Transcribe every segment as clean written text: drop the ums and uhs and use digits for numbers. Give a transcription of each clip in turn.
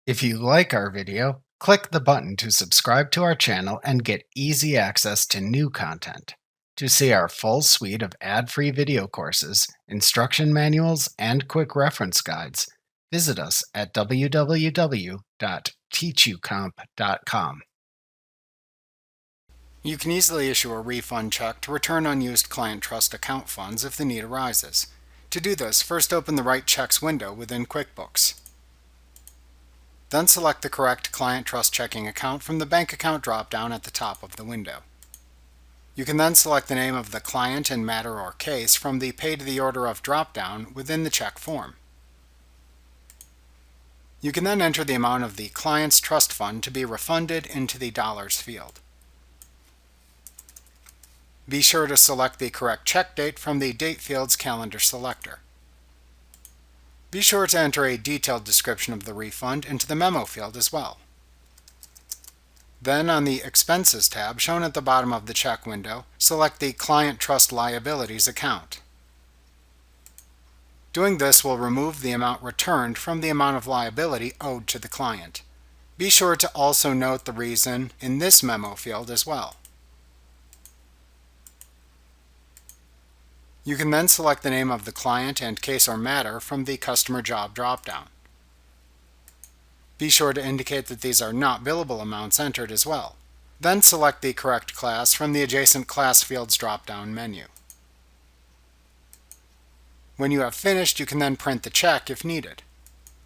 If you like our video, click the button to subscribe to our channel and get easy access to new content. To see our full suite of ad-free video courses, instruction manuals, and quick reference guides, visit us at www.teachucomp.com. You can easily issue a refund check to return unused client trust account funds if the need arises. To do this, first open the Write Checks window within QuickBooks. Then select the correct client trust checking account from the bank account drop-down at the top of the window. You can then select the name of the client and matter or case from the Pay to the Order of drop-down within the check form. You can then enter the amount of the client's trust fund to be refunded into the dollars field. Be sure to select the correct check date from the Date field's calendar selector. Be sure to enter a detailed description of the refund into the Memo field as well. Then on the Expenses tab shown at the bottom of the check window, select the Client Trust Liabilities account. Doing this will remove the amount returned from the amount of liability owed to the client. Be sure to also note the reason in this Memo field as well. You can then select the name of the client and case or matter from the Customer Job dropdown. Be sure to indicate that these are not billable amounts entered as well. Then select the correct class from the adjacent Class Fields drop-down menu. When you have finished, you can then print the check if needed.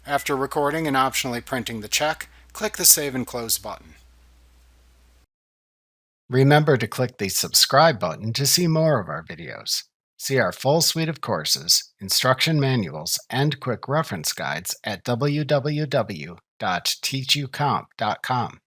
After recording and optionally printing the check, click the Save and Close button. Remember to click the subscribe button to see more of our videos. See our full suite of courses, instruction manuals, and quick reference guides at www.teachucomp.com.